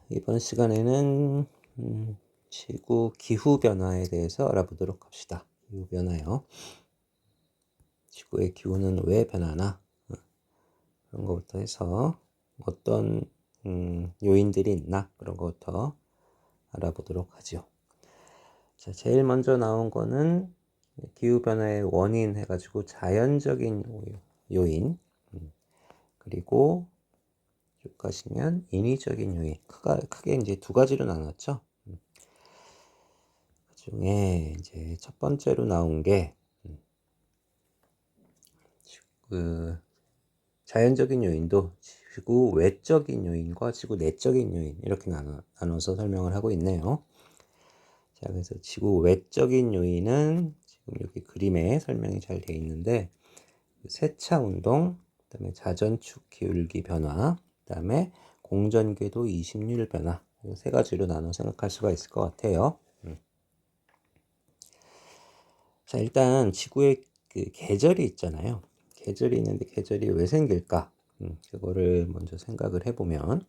이번 시간에는 지구 기후 변화에 대해서 알아보도록 합시다. 기후 변화요. 지구의 기후는 왜 변하나? 그런 것부터 해서 어떤 요인들이 있나? 그런 것부터 알아보도록 하죠. 자, 제일 먼저 나온 거는 기후 변화의 원인 해가지고 자연적인 요인, 그리고 쭉 가시면 인위적인 요인. 크게 이제 두 가지로 나눴죠. 그 중에 이제 첫 번째로 나온 게 그 자연적인 요인도 지구 외적인 요인과 지구 내적인 요인 이렇게 나눠서 설명을 하고 있네요. 자, 그래서 지구 외적인 요인은 지금 여기 그림에 설명이 잘 되어 있는데 세차 운동, 그다음에 자전축 기울기 변화, 그다음에 공전궤도 이식률 변화, 이 세 가지로 나눠 생각할 수가 있을 것 같아요. 자, 일단 지구에 그 계절이 있잖아요. 계절이 있는데 계절이 왜 생길까? 그거를 먼저 생각을 해보면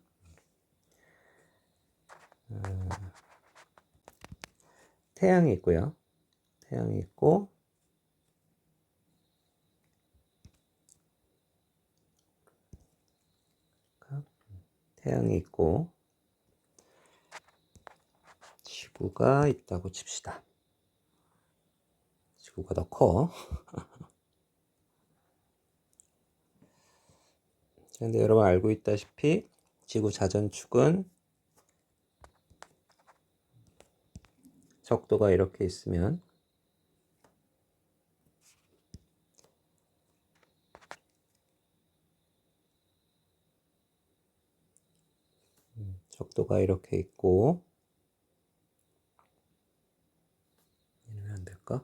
태양이 있고요. 태양이 있고 태양이 있고 지구가 있다고 칩시다. 지구가 더 커. 그런데 여러분 알고 있다시피 지구 자전축은 적도가 이렇게 있으면 적도가 이렇게 있고 왜 안 될까?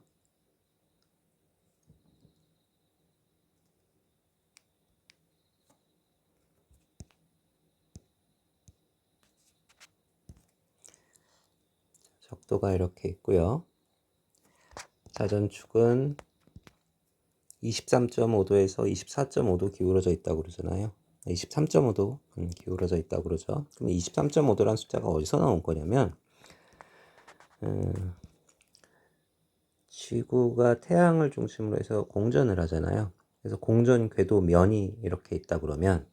적도가 이렇게 있고요. 자전축은 23.5도에서 24.5도 기울어져 있다고 그러잖아요. 23.5도 기울어져 있다고 그러죠. 그럼 23.5도라는 숫자가 어디서 나온 거냐면 지구가 태양을 중심으로 해서 공전을 하잖아요. 그래서 공전 궤도 면이 이렇게 있다 그러면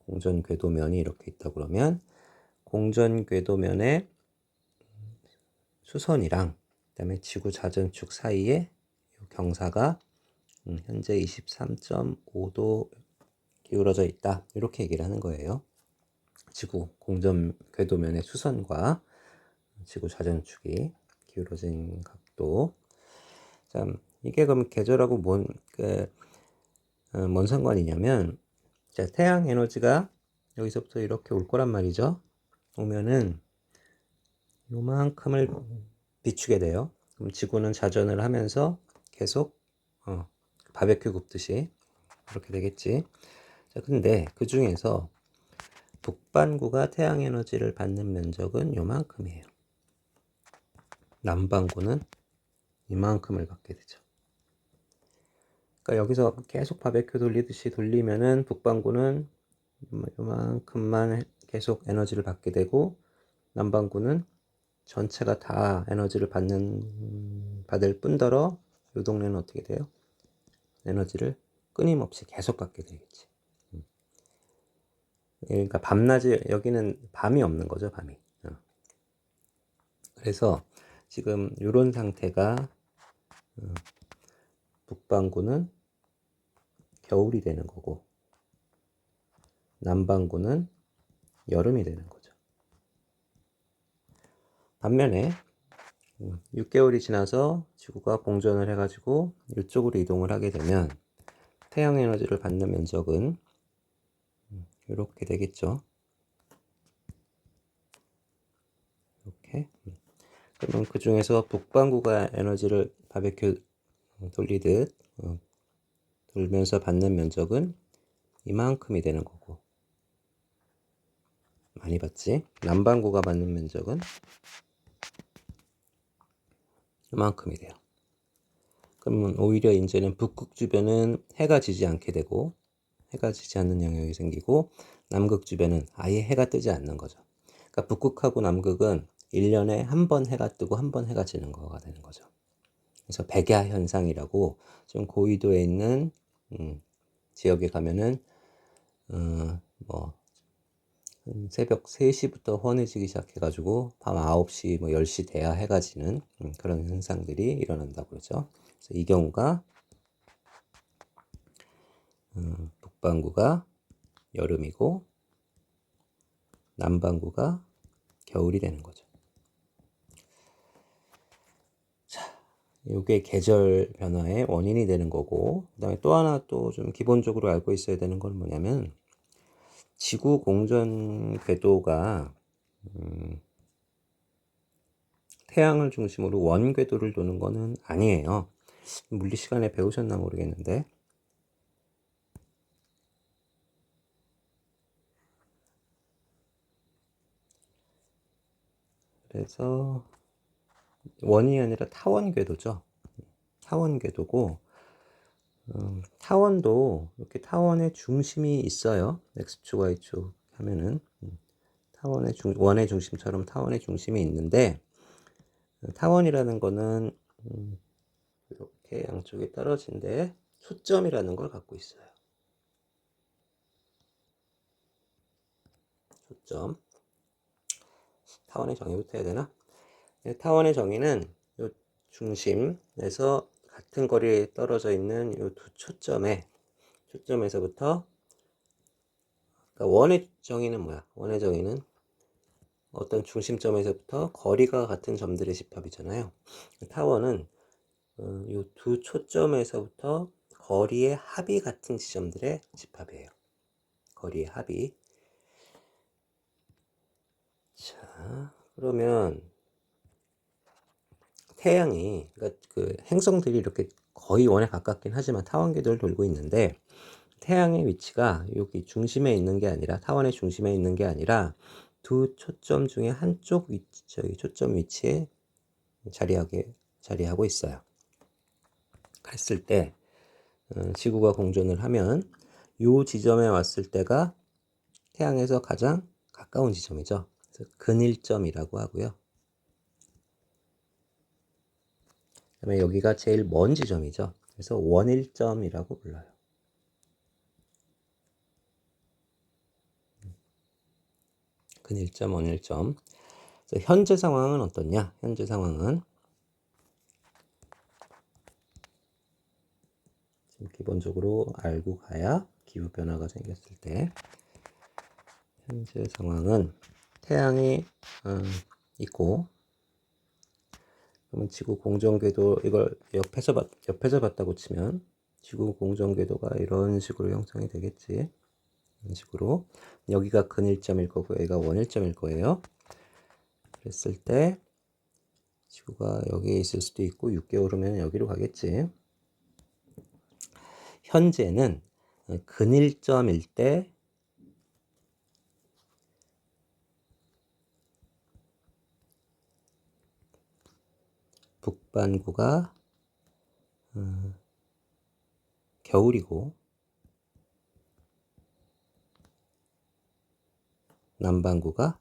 공전 궤도 면이 이렇게 있다 그러면 공전 궤도 면에 수선이랑 그다음에 지구 자전축 사이에 경사가 현재 23.5도 기울어져 있다. 이렇게 얘기를 하는 거예요. 지구 공전 궤도면의 수선과 지구 자전축이 기울어진 각도. 자, 이게 그럼 계절하고 뭔 상관이냐면, 자, 태양 에너지가 여기서부터 이렇게 올 거란 말이죠. 오면은 요만큼을 비추게 돼요. 그럼 지구는 자전을 하면서 계속 바베큐 굽듯이 그렇게 되겠지. 자, 근데 그 중에서 북반구가 태양 에너지를 받는 면적은 요만큼이에요. 남반구는 이만큼을 받게 되죠. 그러니까 여기서 계속 바베큐 돌리듯이 돌리면은 북반구는 요만큼만 계속 에너지를 받게 되고 남반구는 전체가 다 에너지를 받을 뿐더러 이 동네는 어떻게 돼요? 에너지를 끊임없이 계속 받게 되겠지. 그러니까 밤낮이 여기는 밤이 없는 거죠, 밤이. 그래서 지금 이런 상태가 북반구는 겨울이 되는 거고 남반구는 여름이 되는 거죠. 반면에 6개월이 지나서 지구가 공전을 해가지고 이쪽으로 이동을 하게 되면 태양 에너지를 받는 면적은 이렇게 되겠죠. 이렇게. 그러면 그 중에서 북반구가 에너지를 바베큐 돌리듯 돌면서 받는 면적은 이만큼이 되는 거고 많이 받지. 남반구가 받는 면적은 이만큼이 돼요. 그러면 오히려 이제는 북극 주변은 해가 지지 않게 되고 해가 지지 않는 영역이 생기고 남극 주변은 아예 해가 뜨지 않는 거죠. 그러니까 북극하고 남극은 1년에 한 번 해가 뜨고 한 번 해가 지는 거가 되는 거죠. 그래서 백야 현상이라고 좀 고緯도에 있는 지역에 가면은 뭐 새벽 3시부터 환해지기 시작해가지고 밤 9시 뭐 10시 돼야 해가 지는 그런 현상들이 일어난다고 그러죠. 그래서 이 경우가 북반구가 여름이고 남반구가 겨울이 되는 거죠. 자, 이게 계절 변화의 원인이 되는 거고, 그다음에 또 하나 또 좀 기본적으로 알고 있어야 되는 건 뭐냐면 지구 공전 궤도가 태양을 중심으로 원 궤도를 도는 거는 아니에요. 물리 시간에 배우셨나 모르겠는데. 그래서 원이 아니라 타원 궤도죠. 타원 궤도고 타원도 이렇게 타원의 중심이 있어요. X축, Y축 하면은 타원의 원의 중심처럼 타원의 중심이 있는데 타원이라는 거는 이렇게 양쪽에 떨어진데 초점이라는 걸 갖고 있어요. 초점. 타원의 정의부터 해야 되나? 타원의 정의는 이 중심에서 같은 거리에 떨어져 있는 이 두 초점에서부터 그러니까 원의 정의는 뭐야? 원의 정의는 어떤 중심점에서부터 거리가 같은 점들의 집합이잖아요. 타원은 이 두 초점에서부터 거리의 합이 같은 지점들의 집합이에요. 거리의 합이. 자, 그러면 태양이 그러니까 그 행성들이 이렇게 거의 원에 가깝긴 하지만 타원 궤도를 돌고 있는데 태양의 위치가 여기 중심에 있는 게 아니라 타원의 중심에 있는 게 아니라 두 초점 중에 한쪽 위치, 저기 초점 위치에 자리하고 있어요. 그랬을 때 지구가 공전을 하면 이 지점에 왔을 때가 태양에서 가장 가까운 지점이죠. 그래서 근일점이라고 하고요. 그다음에 여기가 제일 먼 지점이죠. 그래서 원일점이라고 불러요. 근일점, 원일점. 그래서 현재 상황은 어떻냐? 현재 상황은 기본적으로 알고 가야 기후 변화가 생겼을 때 현재 상황은 태양이 있고 그러면 지구 공전궤도 이걸 옆에서 봤다고 치면 지구 공전궤도가 이런 식으로 형성이 되겠지. 이런 식으로 여기가 근일점일 거고 여기가 원일점일 거예요. 그랬을 때 지구가 여기에 있을 수도 있고 6개월 후면 여기로 가겠지. 현재는 근일점일 때 북반구가 겨울이고 남반구가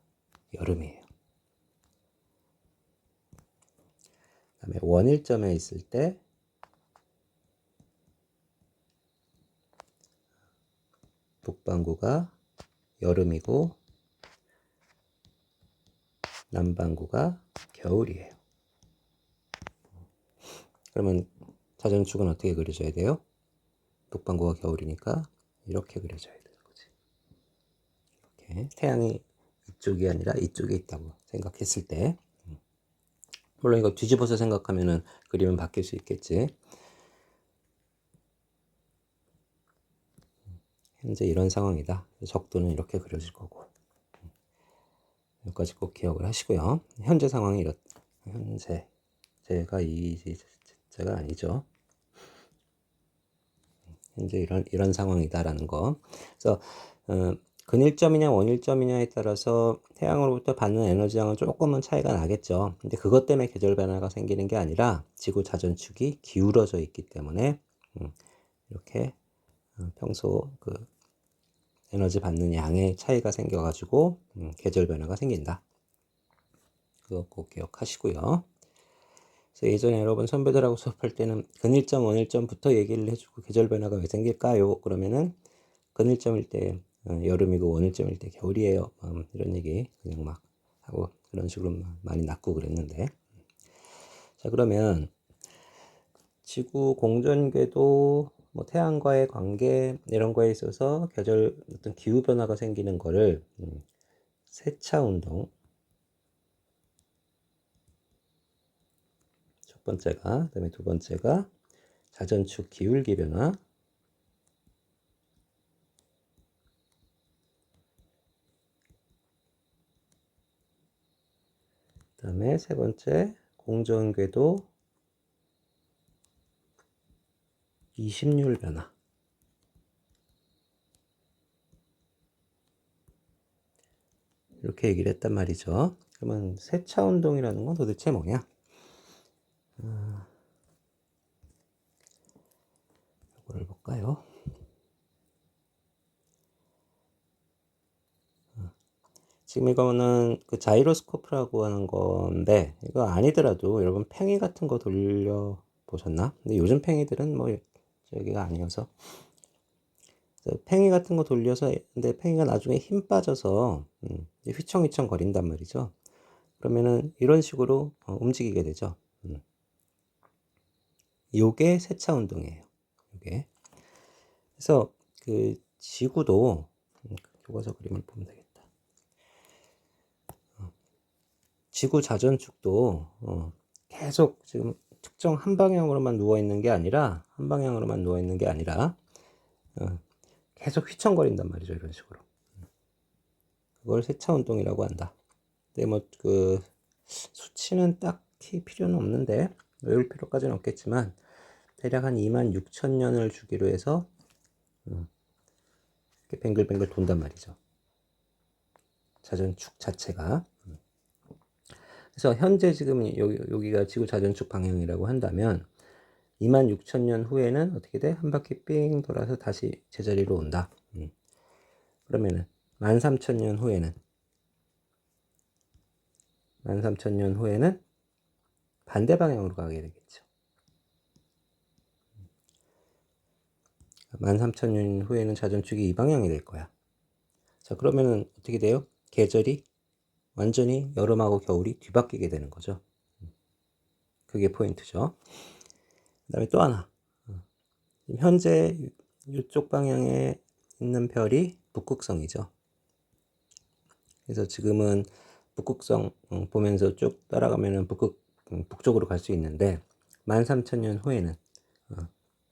여름이에요. 그다음에 원일점에 있을 때 북반구가 여름이고 남반구가 겨울이에요. 그러면 자전축은 어떻게 그려줘야 돼요? 북반구가 겨울이니까 이렇게 그려줘야 되는 거지. 이렇게 태양이 이쪽이 아니라 이쪽에 있다고 생각했을 때 물론 이거 뒤집어서 생각하면은 그림은 바뀔 수 있겠지. 현재 이런 상황이다. 적도는 이렇게 그려질 거고. 여기까지 꼭 기억을 하시고요. 현재 상황이 현재 제가 제가 아니죠. 현재 이런 상황이다라는 거. 그래서 근일점이냐 원일점이냐에 따라서 태양으로부터 받는 에너지량은 조금은 차이가 나겠죠. 근데 그것 때문에 계절 변화가 생기는 게 아니라 지구 자전축이 기울어져 있기 때문에 이렇게 평소 그 에너지 받는 양의 차이가 생겨가지고 계절 변화가 생긴다. 그거 꼭 기억하시고요. 그래서 예전에 여러분 선배들하고 수업할 때는 근일점, 원일점부터 얘기를 해주고 계절 변화가 왜 생길까요? 그러면은 근일점일 때 여름이고 원일점일 때 겨울이에요. 이런 얘기 그냥 막 하고 그런 식으로 많이 낚고 그랬는데. 자, 그러면 지구 공전궤도 뭐 태양과의 관계 이런 거에 있어서 계절 어떤 기후 변화가 생기는 거를 세차 운동 첫 번째가, 그다음에 두 번째가 자전축 기울기 변화, 그다음에 세 번째 공전궤도 이심률 변화. 이렇게 얘기를 했단 말이죠. 그러면 세차 운동이라는 건 도대체 뭐냐? 이걸 볼까요? 지금 이거는 그 자이로스코프라고 하는 건데 이거 아니더라도 여러분 팽이 같은 거 돌려 보셨나? 근데 요즘 팽이들은 뭐 저기가 아니어서 팽이 같은 거 돌려서 근데 팽이가 나중에 힘 빠져서 휘청휘청 거린단 말이죠. 그러면은 이런 식으로 움직이게 되죠. 요게 세차 운동이에요. 요게. 그래서 그 지구도 교과서 그림을 보면 되겠다. 지구 자전축도 계속 지금 특정 한 방향으로만 누워 있는 게 아니라 계속 휘청거린단 말이죠. 이런 식으로. 그걸 세차 운동이라고 한다. 근데 뭐 그 수치는 딱히 필요는 없는데 외울 필요까지는 없겠지만 대략 한 26,000년을 주기로 해서 이렇게 뱅글뱅글 돈단 말이죠. 자전축 자체가. 그래서 현재 지금 여기가 지구 자전축 방향이라고 한다면 26,000년 후에는 어떻게 돼? 한 바퀴 삥 돌아서 다시 제자리로 온다. 그러면은 13,000년 후에는 반대 방향으로 가게 되겠죠. 13,000년 후에는 자전축이 이 방향이 될 거야. 자, 그러면은 어떻게 돼요? 계절이 완전히 여름하고 겨울이 뒤바뀌게 되는 거죠. 그게 포인트죠. 그 다음에 또 하나. 현재 이쪽 방향에 있는 별이 북극성이죠. 그래서 지금은 북극성 보면서 쭉 따라가면은 북쪽으로 갈 수 있는데 13,000년 후에는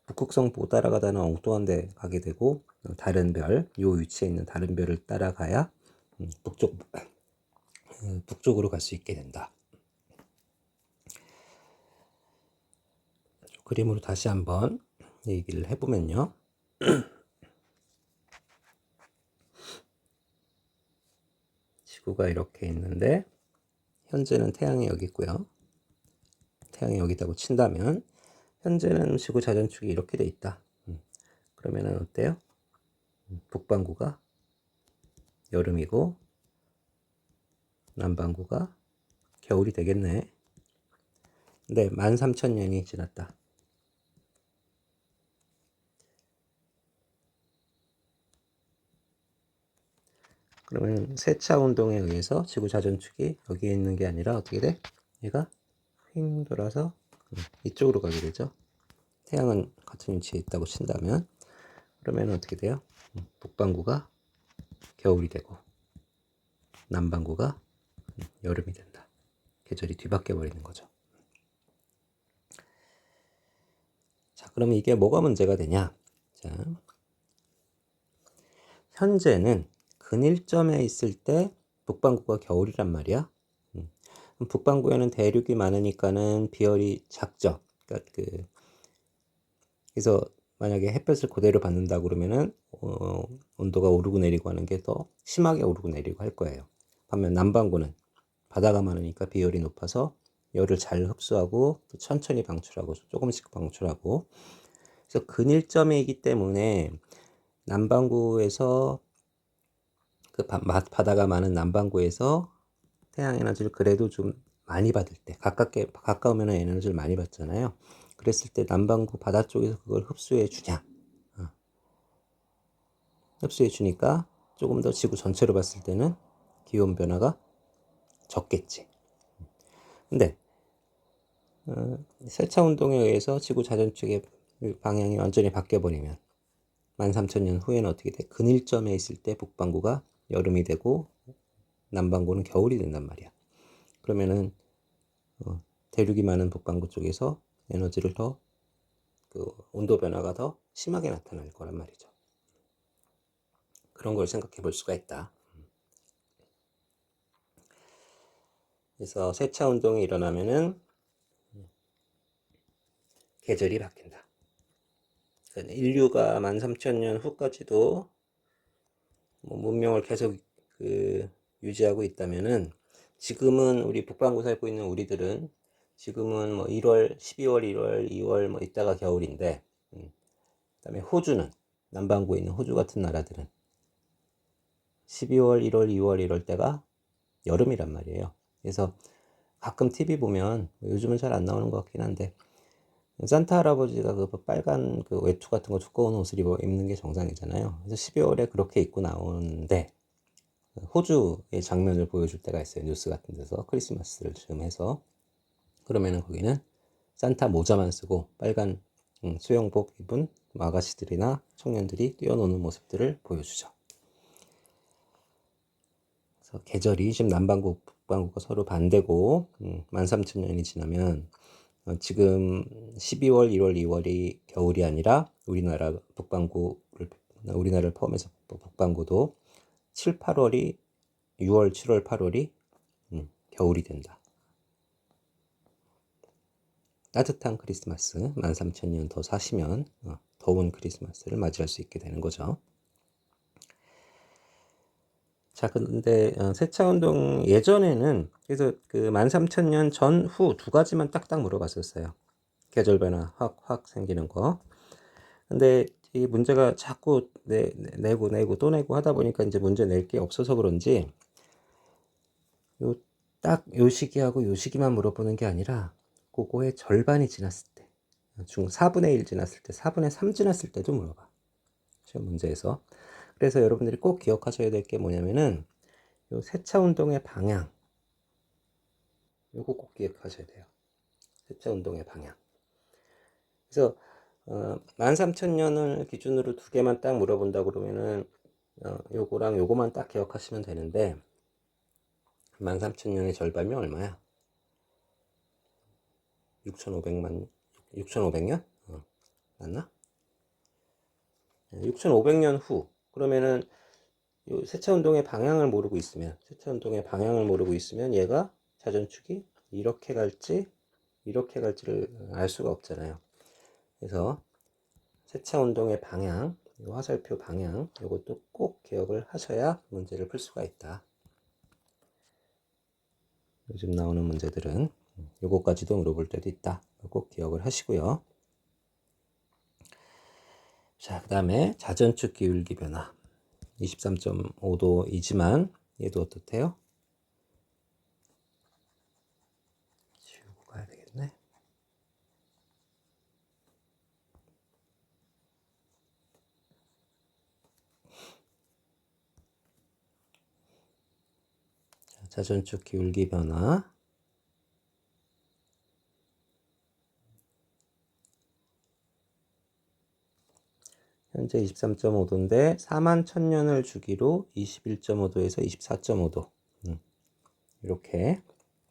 북극성 보고 따라가다는 엉뚱한 데 가게 되고 다른 별, 요 위치에 있는 다른 별을 따라가야 북쪽으로 갈 수 있게 된다. 그림으로 다시 한번 얘기를 해보면요. 지구가 이렇게 있는데 현재는 태양이 여기 있고요. 태양이 여기 있다고 친다면 현재는 지구 자전축이 이렇게 돼 있다. 그러면은 어때요? 북반구가 여름이고 남반구가 겨울이 되겠네. 근데 13,000년이 지났다. 그러면 세차 운동에 의해서 지구 자전축이 여기에 있는 게 아니라 어떻게 돼? 얘가 휙 돌아서 이쪽으로 가게 되죠. 태양은 같은 위치에 있다고 친다면 그러면 어떻게 돼요? 북반구가 겨울이 되고 남반구가 여름이 된다. 계절이 뒤바뀌어 버리는 거죠. 자, 그러면 이게 뭐가 문제가 되냐? 자, 현재는 근일점에 있을 때 북반구가 겨울이란 말이야. 북반구에는 대륙이 많으니까는 비열이 작죠. 그러니까 그래서 만약에 햇볕을 그대로 받는다 그러면은 온도가 오르고 내리고 하는 게 더 심하게 오르고 내리고 할 거예요. 반면 남반구는 바다가 많으니까 비열이 높아서 열을 잘 흡수하고 또 천천히 방출하고 조금씩 방출하고 그래서 근일점이기 때문에 남반구에서 그 바다가 많은 남반구에서 태양 에너지를 그래도 좀 많이 받을 때, 가까우면 에너지를 많이 받잖아요. 그랬을 때 남반구 바다 쪽에서 그걸 흡수해 주냐? 흡수해 주니까 조금 더 지구 전체로 봤을 때는 기온 변화가 적겠지. 근데 세차 운동에 의해서 지구 자전축의 방향이 완전히 바뀌어 버리면 13,000년 후에는 어떻게 돼? 근일점에 있을 때 북반구가 여름이 되고 남반구는 겨울이 된단 말이야. 그러면은 대륙이 많은 북반구 쪽에서 에너지를 더 온도 변화가 더 심하게 나타날 거란 말이죠. 그런 걸 생각해 볼 수가 있다. 그래서 세차 운동이 일어나면은 계절이 바뀐다. 그러니까 인류가 13,000년 후까지도 문명을 계속 유지하고 있다면은 지금은 우리 북반구 살고 있는 우리들은 지금은 1월, 12월, 1월, 2월 이따가 겨울인데, 그다음에 호주는 남반구에 있는 호주 같은 나라들은 12월, 1월, 2월 이럴 때가 여름이란 말이에요. 그래서 가끔 TV 보면 요즘은 잘 안 나오는 것 같긴 한데 산타 할아버지가 그 빨간 그 외투 같은 거 두꺼운 옷을 입는 게 정상이잖아요. 그래서 12월에 그렇게 입고 나오는데 호주의 장면을 보여줄 때가 있어요. 뉴스 같은 데서 크리스마스를 즈음 해서. 그러면은 거기는 산타 모자만 쓰고 빨간 수영복 입은 아가씨들이나 청년들이 뛰어노는 모습들을 보여주죠. 그래서 계절이 지금 남반구, 북반구가 서로 반대고 13,000년이 지나면 지금 12월, 1월, 2월이 겨울이 아니라 우리나라를 포함해서 북반구도 7, 8월이 6월, 7월, 8월이 겨울이 된다. 따뜻한 크리스마스 13,000년 더 사시면 더운 크리스마스를 맞이할 수 있게 되는 거죠. 자, 근데 세차운동 예전에는 그래서 그 13,000년 전후 두 가지만 딱딱 물어봤었어요. 계절 변화 확 생기는 거. 근데 이 문제가 자꾸 내고 또 내고 하다 보니까 이제 문제 낼 게 없어서 그런지 요 시기하고 요 시기만 물어보는 게 아니라 그거의 절반이 지났을 때, 4분의 1 지났을 때, 4분의 3 지났을 때도 물어봐. 시험 문제에서. 그래서 여러분들이 꼭 기억하셔야 될 게 뭐냐면은 요 세차 운동의 방향, 요거 꼭 기억하셔야 돼요. 세차 운동의 방향. 그래서 13,000년을 기준으로 두 개만 딱 물어본다 그러면은 요거랑 요거만 딱 기억하시면 되는데 13,000년의 절반이 얼마야? 6,500년? 맞나? 6,500년 후. 그러면은 요 세차운동의 방향을 모르고 있으면, 얘가 자전축이 이렇게 갈지, 이렇게 갈지를 알 수가 없잖아요. 그래서 세차운동의 방향, 요 화살표 방향, 요것도 꼭 기억을 하셔야 문제를 풀 수가 있다. 요즘 나오는 문제들은 요거까지도 물어볼 때도 있다. 꼭 기억을 하시고요. 자, 그 다음에 자전축 기울기 변화 23.5도이지만 얘도 어떻대요? 지우고 가야 되겠네. 자, 자전축 기울기 변화 현재 23.5도인데 41,000년을 주기로 21.5도에서 24.5도 이렇게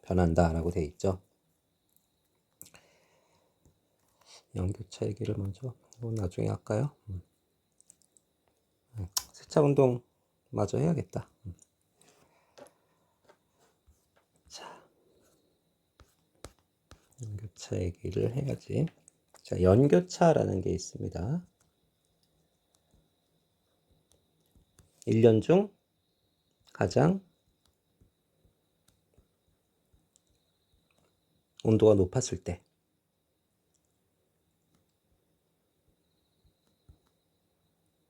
변한다라고 되어 있죠. 연교차 얘기를 먼저 이건 나중에 할까요? 세차 운동 마저 해야겠다. 자, 연교차 얘기를 해야지. 자, 연교차라는 게 있습니다. 1년 중 가장 온도가 높았을 때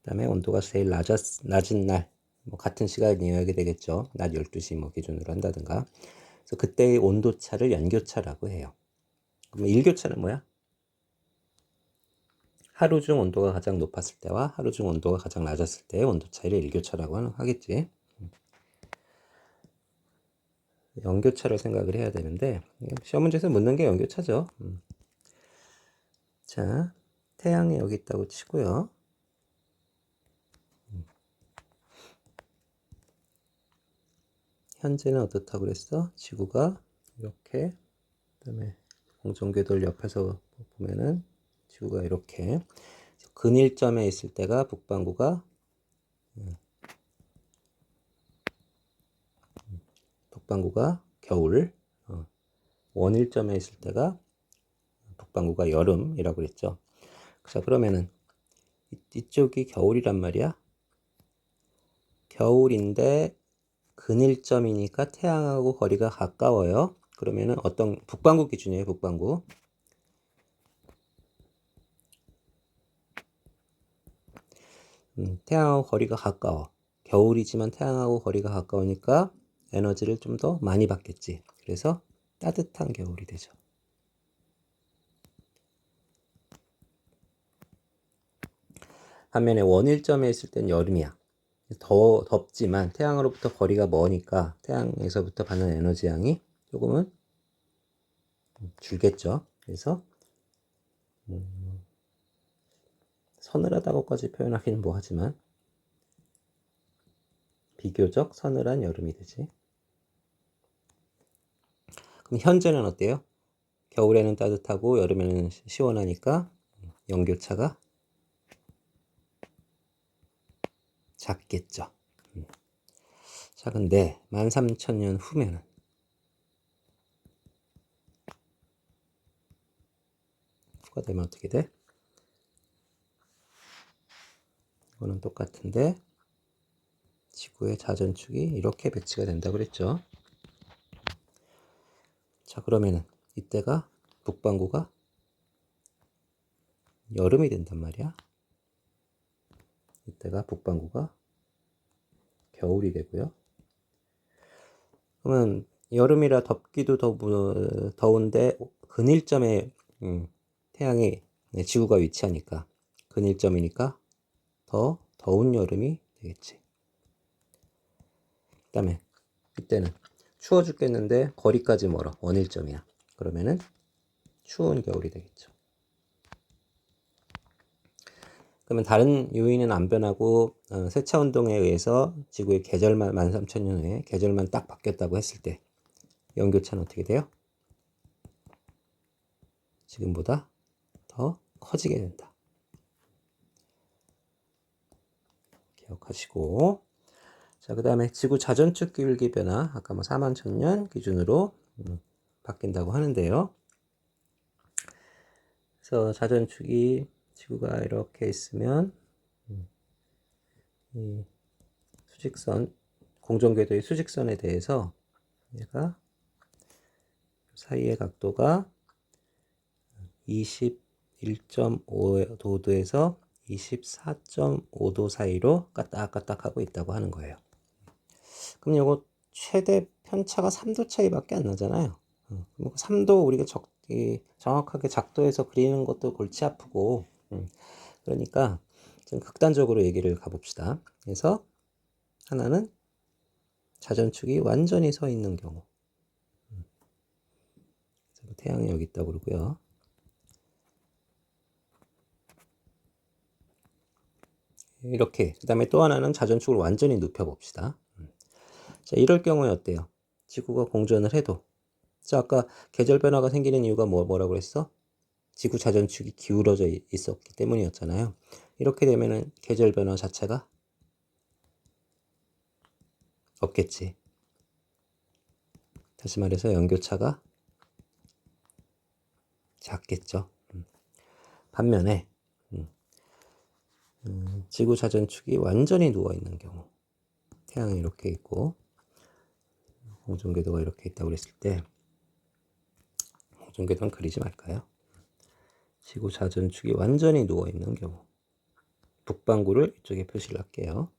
그 다음에 온도가 제일 낮은 날 뭐 같은 시간이어야 되겠죠. 낮 12시 뭐 기준으로 한다든가. 그래서 그때의 온도차를 연교차라고 해요. 그럼 일교차는 뭐야? 하루 중 온도가 가장 높았을 때와 하루 중 온도가 가장 낮았을 때의 온도 차이를 일교차라고 하겠지. 연교차를 생각을 해야 되는데 시험 문제에서 묻는 게 연교차죠. 자, 태양이 여기 있다고 치고요. 현재는 어떻다고 그랬어? 지구가 이렇게, 그다음에 공전궤도를 옆에서 보면은 지구가 이렇게 근일점에 있을 때가 북반구가 겨울, 원일점에 있을 때가 북반구가 여름이라고 그랬죠. 자, 그러면은 이쪽이 겨울이란 말이야. 겨울인데 근일점이니까 태양하고 거리가 가까워요. 그러면은 어떤 북반구 기준이에요. 북반구. 태양하고 거리가 가까워. 겨울이지만 태양하고 거리가 가까우니까 에너지를 좀 더 많이 받겠지. 그래서 따뜻한 겨울이 되죠. 반면에 원일점에 있을 땐 여름이야. 더 덥지만 태양으로부터 거리가 머니까 태양에서부터 받는 에너지 양이 조금은 줄겠죠. 그래서 서늘하다고까지 표현하기는 뭐하지만 비교적 서늘한 여름이 되지. 그럼 현재는 어때요? 겨울에는 따뜻하고 여름에는 시원하니까 연교차가 작겠죠. 자, 근데 13,000년 후면은 후가 되면 어떻게 돼? 이거는 똑같은데 지구의 자전축이 이렇게 배치가 된다고 그랬죠. 자, 그러면은 이때가 북반구가 여름이 된단 말이야. 이때가 북반구가 겨울이 되고요. 그러면 여름이라 덥기도 더운데 근일점에 태양이 지구가 위치하니까 근일점이니까 더 더운 여름이 되겠지. 그 다음에 이때는 추워 죽겠는데 거리까지 멀어. 원일점이야. 그러면은 추운 겨울이 되겠죠. 그러면 다른 요인은 안 변하고 세차 운동에 의해서 지구의 계절만 13,000년 후에 계절만 딱 바뀌었다고 했을 때 연교차는 어떻게 돼요? 지금보다 더 커지게 된다. 기억하시고, 자, 그 다음에 지구 자전축 기울기 변화 아까 뭐 41,000년 기준으로 바뀐다고 하는데요. 그래서 자전축이 지구가 이렇게 있으면 이 수직선, 공전궤도의 수직선에 대해서 얘가 사이의 각도가 21.5도에서 24.5도 사이로 까딱까딱 하고 있다고 하는 거예요. 그럼 이거 최대 편차가 3도 차이밖에 안 나잖아요. 3도 우리가 정확하게 작도해서 그리는 것도 골치 아프고, 그러니까 좀 극단적으로 얘기를 가봅시다. 그래서 하나는 자전축이 완전히 서 있는 경우. 태양이 여기 있다고 그러고요. 이렇게. 그 다음에 또 하나는 자전축을 완전히 눕혀 봅시다. 자, 이럴 경우에 어때요? 지구가 공전을 해도. 자, 아까 계절 변화가 생기는 이유가 뭐라고 그랬어? 지구 자전축이 기울어져 있었기 때문이었잖아요. 이렇게 되면은 계절 변화 자체가 없겠지. 다시 말해서 연교차가 작겠죠. 반면에 지구 자전축이 완전히 누워있는 경우, 태양이 이렇게 있고 공전궤도가 이렇게 있다고 그랬을 때, 공전궤도는 그리지 말까요? 지구 자전축이 완전히 누워있는 경우, 북반구를 이쪽에 표시를 할게요.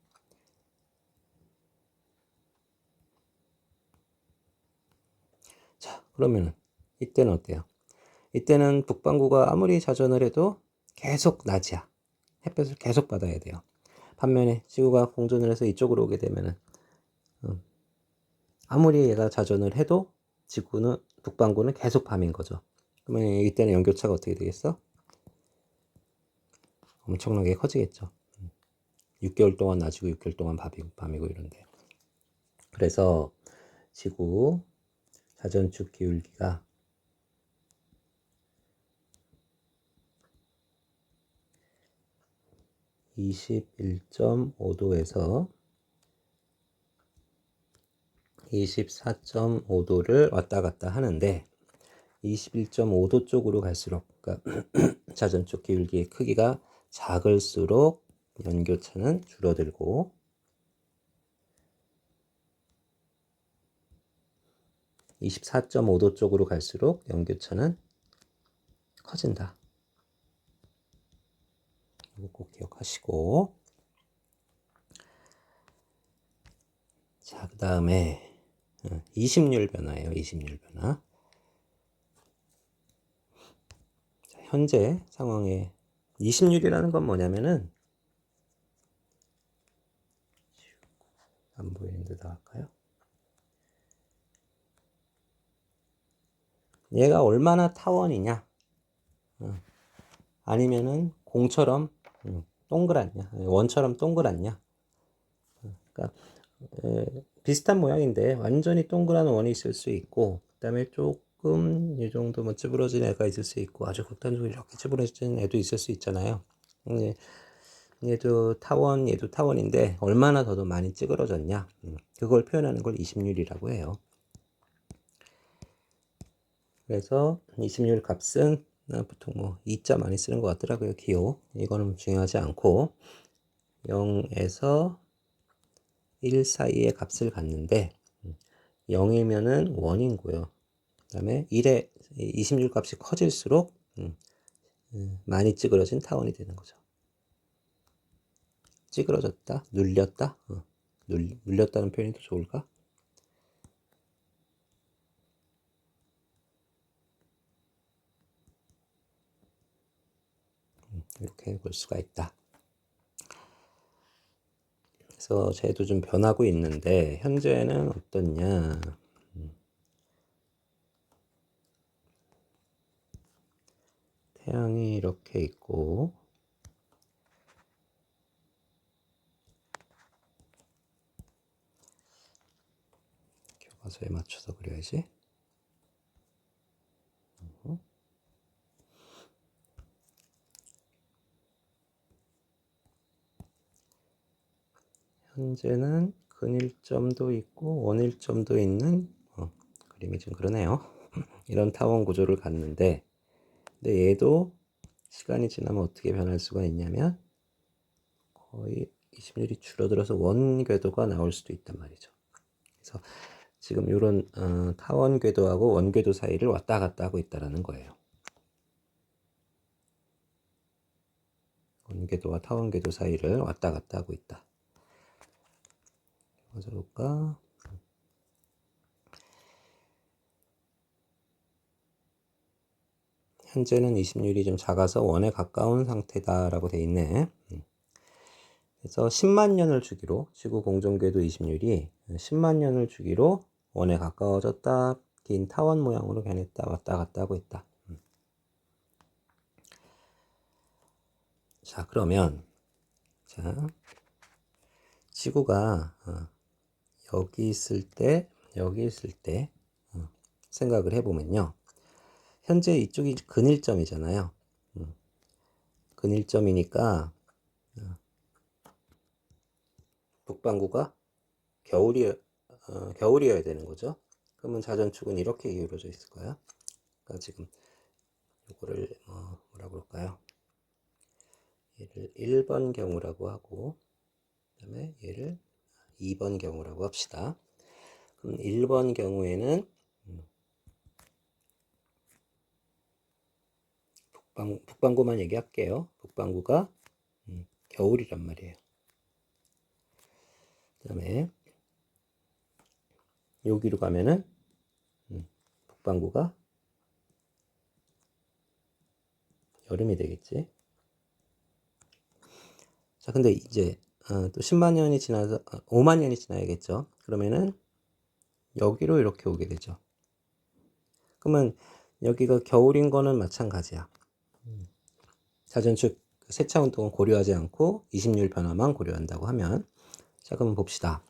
자, 그러면 이때는 어때요? 이때는 북반구가 아무리 자전을 해도 계속 낮이야. 햇볕을 계속 받아야 돼요. 반면에 지구가 공전을 해서 이쪽으로 오게 되면은 아무리 얘가 자전을 해도 지구는 북반구는 계속 밤인 거죠. 그러면 이때는 연교차가 어떻게 되겠어? 엄청나게 커지겠죠. 6개월 동안 낮이고 6개월 동안 밤이고 이런데. 그래서 지구 자전축 기울기가 21.5도에서 24.5도를 왔다 갔다 하는데 21.5도 쪽으로 갈수록 그러니까 자전축 기울기의 크기가 작을수록 연교차는 줄어들고 24.5도 쪽으로 갈수록 연교차는 커진다. 이거 꼭 기억하시고 자, 그 다음에 20률 변화예요. 20률 변화. 자, 현재 상황에 20률이라는 건 뭐냐면은 안 보이는데 다 할까요? 얘가 얼마나 타원이냐 아니면은 공처럼 동그랗냐 원처럼 동그랗냐 그러니까 비슷한 모양인데 완전히 동그란 원이 있을 수 있고 그 다음에 조금 이 정도 뭐 찌부러진 애가 있을 수 있고 아주 극단적으로 이렇게 찌부러진 애도 있을 수 있잖아요. 얘도 타원인데 얼마나 더도 많이 찌그러졌냐 그걸 표현하는 걸 20률이라고 해요. 그래서 20률 값은 보통 뭐 2자 많이 쓰는 것 같더라고요. 기호 이거는 중요하지 않고 0에서 1 사이의 값을 갖는데 0이면은 원이고요. 그 다음에 1의 20률 값이 커질수록 많이 찌그러진 타원이 되는 거죠. 찌그러졌다, 눌렸다, 눌렸다는 표현이 더 좋을까? 이렇게 볼 수가 있다. 그래서 쟤도 좀 변하고 있는데 현재는 어떻냐? 태양이 이렇게 있고 교과서에 맞춰서 그려야지. 현재는 근일점도 있고 원일점도 있는 그림이 좀 그러네요. 이런 타원 구조를 갖는데 근데 얘도 시간이 지나면 어떻게 변할 수가 있냐면 거의 20률이 줄어들어서 원궤도가 나올 수도 있단 말이죠. 그래서 지금 이런 타원 궤도하고 원궤도 사이를 왔다 갔다 하고 있다는 거예요. 원궤도와 타원 궤도 사이를 왔다 갔다 하고 있다. 어디서 볼까? 현재는 20률이 좀 작아서 원에 가까운 상태다라고 돼 있네. 그래서 10만 년을 주기로 지구 공전궤도 20률이 10만 년을 주기로 원에 가까워졌다. 긴 타원 모양으로 변했다. 왔다 갔다 하고 있다. 자, 그러면 자, 지구가 여기 있을 때 생각을 해보면요. 현재 이쪽이 근일점이잖아요. 근일점이니까 북반구가 겨울이어야 되는 거죠. 그러면 자전축은 이렇게 기울어져 있을 거야. 그러니까 지금 이거를 뭐라 그럴까요? 얘를 1번 경우라고 하고 그 다음에 얘를 2번 경우라고 합시다. 그럼 1번 경우에는 북반구만 얘기할게요. 북반구가 겨울이란 말이에요. 그 다음에 여기로 가면은 북반구가 여름이 되겠지. 자, 근데 이제 또 10만 년이 지나서 5만 년이 지나야겠죠. 그러면은 여기로 이렇게 오게 되죠. 그러면 여기가 겨울인 거는 마찬가지야. 자전축 세차 운동은 고려하지 않고 20률 변화만 고려한다고 하면, 자, 그럼 봅시다.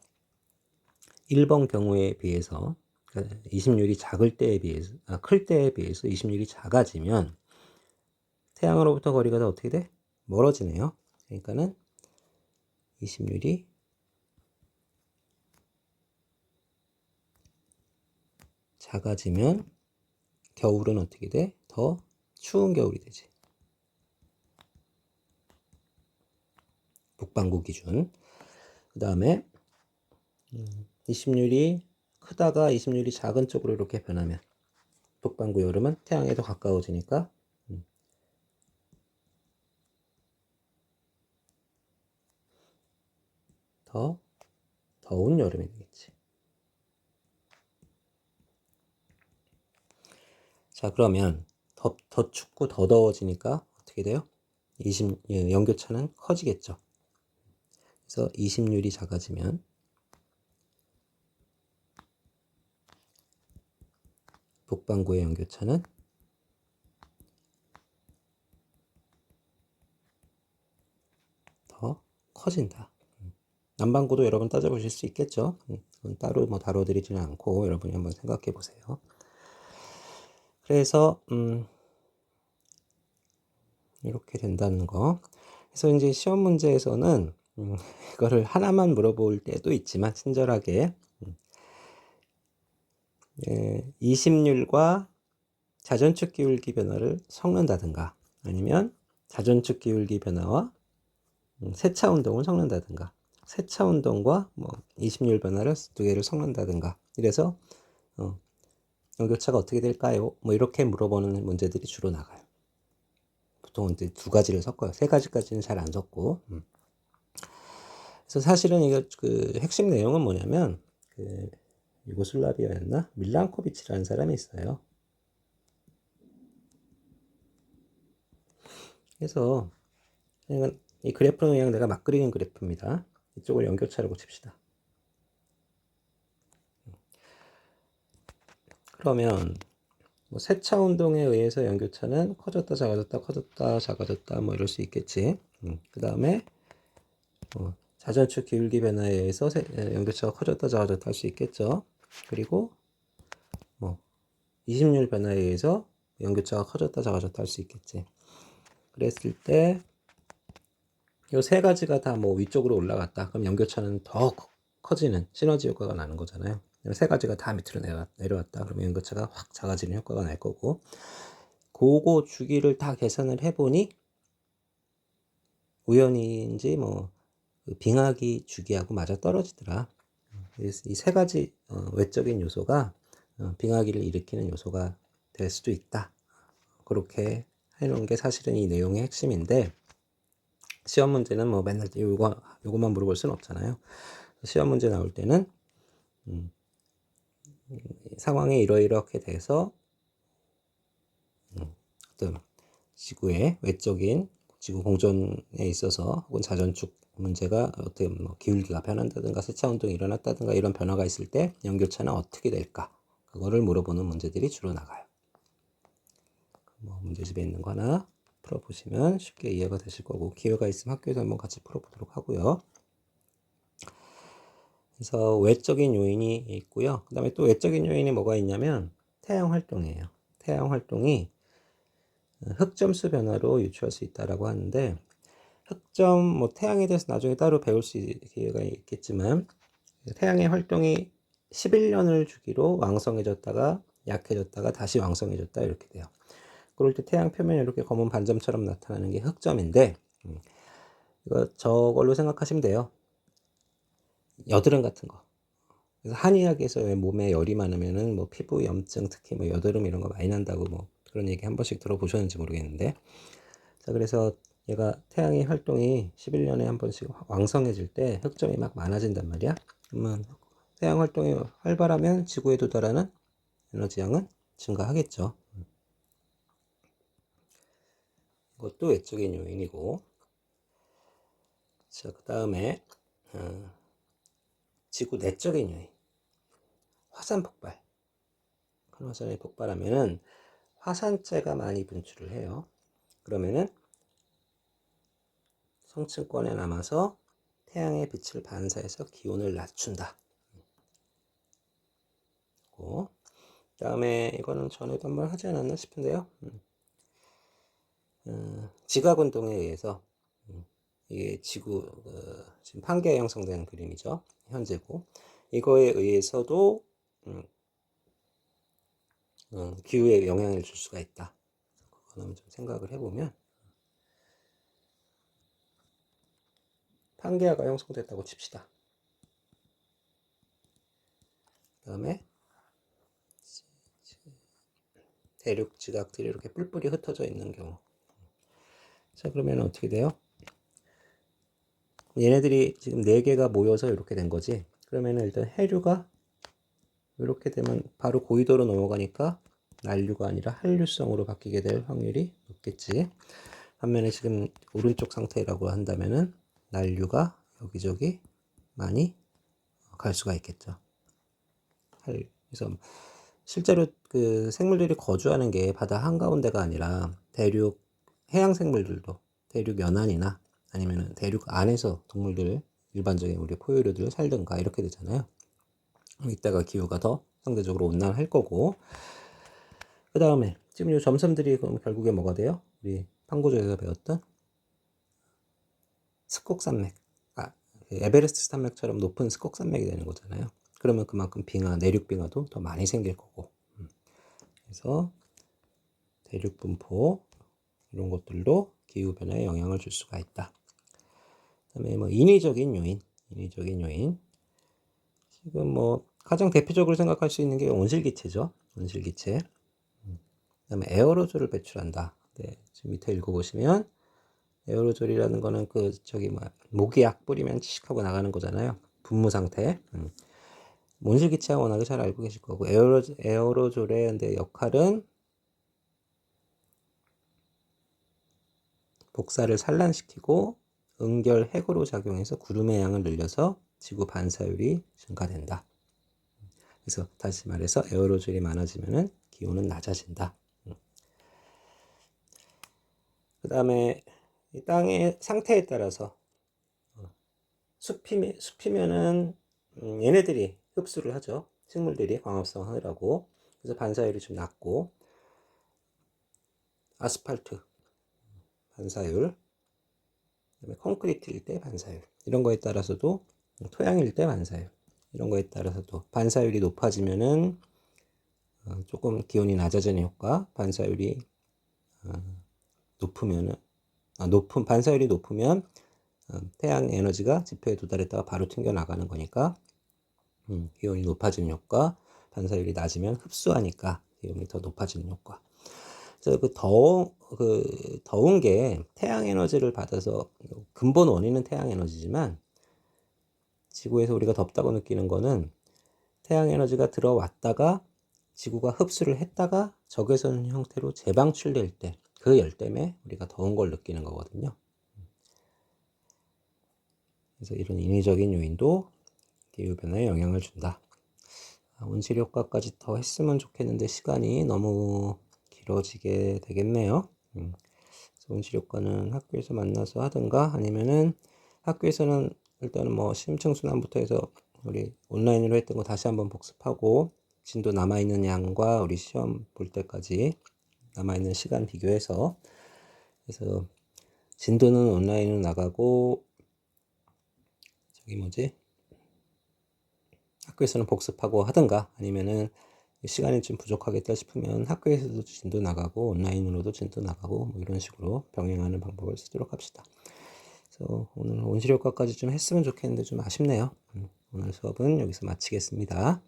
1번 경우에 비해서 20률이 작을 때에 비해서 클 때에 비해서 20률이 작아지면 태양으로부터 거리가 더 어떻게 돼? 멀어지네요. 그러니까는 20률이 작아지면 겨울은 어떻게 돼? 더 추운 겨울이 되지. 북반구 기준. 그 다음에 20률이 크다가 20률이 작은 쪽으로 이렇게 변하면 북반구 여름은 태양에 더 가까워지니까 더 더운 여름이 되겠지. 자, 그러면 더 춥고 더 더워지니까 어떻게 돼요? 연교차는 커지겠죠. 그래서 20률이 작아지면 북반구의 연교차는 더 커진다. 남반구도 여러분 따져보실 수 있겠죠. 따로 뭐 다뤄드리지는 않고 여러분이 한번 생각해 보세요. 그래서 이렇게 된다는 거. 그래서 이제 시험 문제에서는 이거를 하나만 물어볼 때도 있지만 친절하게 20률과 자전축 기울기 변화를 섞는다든가 아니면 자전축 기울기 변화와 세차 운동을 섞는다든가 세차 운동과 뭐 20률 변화를 두 개를 섞는다든가 이래서 연교차가 어떻게 될까요? 뭐 이렇게 물어보는 문제들이 주로 나가요. 보통은 두 가지를 섞어요. 세 가지까지는 잘 안 섞고. 그래서 사실은 이거 그 핵심 내용은 뭐냐면 그 유고슬라비아였나? 밀란코비치라는 사람이 있어요. 그래서 이 그래프는 그냥 내가 막 그리는 그래프입니다. 이쪽을 연교차라고 칩시다. 그러면 뭐 세차 운동에 의해서 연교차는 커졌다 작아졌다 커졌다 작아졌다 뭐 이럴 수 있겠지. 그 다음에 자전축 기울기 변화에 의해서 연교차가 커졌다 작아졌다 할 수 있겠죠. 그리고 뭐 20률 변화에 의해서 연교차가 커졌다 작아졌다 할 수 있겠지. 그랬을 때 이 세 가지가 다 뭐 위쪽으로 올라갔다. 그럼 연교차는 더 커지는 시너지 효과가 나는 거잖아요. 세 가지가 다 밑으로 내려왔다. 그러면 연교차가 확 작아지는 효과가 날 거고, 그거 주기를 다 계산을 해보니 우연인지 뭐 빙하기 주기하고 맞아 떨어지더라. 이 세 가지 외적인 요소가 빙하기를 일으키는 요소가 될 수도 있다. 그렇게 해놓은 게 사실은 이 내용의 핵심인데, 시험 문제는 뭐 맨날 요거만 물어볼 수는 없잖아요. 시험 문제 나올 때는 상황이 이렇게 돼서 어떤 지구의 외적인 지구 공전에 있어서 혹은 자전축 문제가 어떻게 뭐 기울기가 변한다든가 세차 운동이 일어났다든가 이런 변화가 있을 때 연교차는 어떻게 될까? 그거를 물어보는 문제들이 주로 나가요. 뭐 문제집에 있는 거 하나 풀어보시면 쉽게 이해가 되실 거고, 기회가 있으면 학교에서 한번 같이 풀어보도록 하고요. 그래서 외적인 요인이 있고요. 그 다음에 또 외적인 요인이 뭐가 있냐면 태양 활동이에요. 태양 활동이 흑점수 변화로 유추할 수 있다라고 하는데, 흑점 뭐 태양에 대해서 나중에 따로 배울 수 기회가 있겠지만 태양의 활동이 11년을 주기로 왕성해졌다가 약해졌다가 다시 왕성해졌다 이렇게 돼요. 그럴 때 태양 표면에 이렇게 검은 반점처럼 나타나는 게 흑점인데, 이거 저걸로 생각하시면 돼요. 여드름 같은 거. 그래서 한의학에서 왜 몸에 열이 많으면은 뭐 피부 염증, 특히 뭐 여드름 이런 거 많이 난다고 뭐 그런 얘기 한 번씩 들어보셨는지 모르겠는데, 자, 그래서 얘가 태양의 활동이 11년에 한 번씩 왕성해질 때 흑점이 막 많아진단 말이야. 그러면 태양 활동이 활발하면 지구에 도달하는 에너지 양은 증가하겠죠. 이것도 외적인 요인이고, 자, 그 다음에 지구 내적인 요인, 화산 폭발. 큰 화산이 폭발하면은 화산재가 많이 분출을 해요. 그러면은 성층권에 남아서 태양의 빛을 반사해서 기온을 낮춘다. 그 다음에 이거는 전에도 한번 하지 않았나 싶은데요. 지각 운동에 의해서 이게 지구 지금 판ge가 형성된 그림이죠. 현재고 이거에 의해서도 기후에 영향을 줄 수가 있다. 그거는 좀 생각을 해보면 판ge아가 형성됐다고 칩시다. 그 다음에 대륙 지각들이 이렇게 뿔뿔이 흩어져 있는 경우. 자, 그러면 어떻게 돼요? 얘네들이 지금 4개가 모여서 이렇게 된 거지. 그러면 일단 해류가 이렇게 되면 바로 고위도로 넘어가니까 난류가 아니라 한류성으로 바뀌게 될 확률이 높겠지. 반면에 지금 오른쪽 상태라고 한다면은 난류가 여기저기 많이 갈 수가 있겠죠. 그래서 실제로 그 생물들이 거주하는 게 바다 한가운데가 아니라 대륙 해양 생물들도 대륙 연안이나 아니면 대륙 안에서 동물들 일반적인 우리 포유류들 살든가 이렇게 되잖아요. 이따가 기후가 더 상대적으로 온난할 거고, 그 다음에 지금 이 점섬들이 그럼 결국에 뭐가 돼요? 우리 판고조에서 배웠던 스콕산맥, 에베레스트 산맥처럼 높은 스콕산맥이 되는 거잖아요. 그러면 그만큼 빙하, 내륙 빙하도 더 많이 생길 거고, 그래서 대륙 분포 이런 것들도 기후 변화에 영향을 줄 수가 있다. 그다음에 뭐 인위적인 요인. 지금 뭐 가장 대표적으로 생각할 수 있는 게 온실기체죠. 온실기체. 그다음에 에어로졸을 배출한다. 네, 지금 밑에 읽어보시면 에어로졸이라는 거는 그 저기 뭐 모기약 뿌리면 치식하고 나가는 거잖아요. 분무 상태. 온실기체가 워낙에 잘 알고 계실 거고 에어로졸의 근데 역할은 복사를 산란시키고 응결 핵으로 작용해서 구름의 양을 늘려서 지구 반사율이 증가된다. 그래서 다시 말해서 에어로졸이 많아지면은 기온은 낮아진다. 그 다음에 땅의 상태에 따라서 숲이면은 얘네들이 흡수를 하죠. 식물들이 광합성 하느라고. 그래서 반사율이 좀 낮고, 아스팔트 반사율, 그다음에 콘크리트일 때 반사율, 이런 거에 따라서도, 토양일 때 반사율, 이런 거에 따라서도 반사율이 높아지면은 조금 기온이 낮아지는 효과, 반사율이 높으면은 반사율이 높으면 태양 에너지가 지표에 도달했다가 바로 튕겨 나가는 거니까 기온이 높아지는 효과, 반사율이 낮으면 흡수하니까 기온이 더 높아지는 효과. 그래서 더운 게 태양 에너지를 받아서 근본 원인은 태양 에너지지만 지구에서 우리가 덥다고 느끼는 거는 태양 에너지가 들어왔다가 지구가 흡수를 했다가 적외선 형태로 재방출될 때 그 열 때문에 우리가 더운 걸 느끼는 거거든요. 그래서 이런 인위적인 요인도 기후변화에 영향을 준다. 온실 효과까지 더 했으면 좋겠는데 시간이 너무 길어지게 되겠네요. 온실 효과는 학교에서 만나서 하든가 아니면은 학교에서는 일단은 뭐 심층순환부터 해서 우리 온라인으로 했던 거 다시 한번 복습하고 진도 남아있는 양과 우리 시험 볼 때까지 남아있는 시간 비교해서 그래서 진도는 온라인으로 나가고 저기 뭐지 학교에서는 복습하고 하든가 아니면은 시간이 좀 부족하겠다 싶으면 학교에서도 진도 나가고 온라인으로도 진도 나가고 뭐 이런 식으로 병행하는 방법을 쓰도록 합시다. 그래서 오늘 온실 효과까지 좀 했으면 좋겠는데 좀 아쉽네요. 오늘 수업은 여기서 마치겠습니다.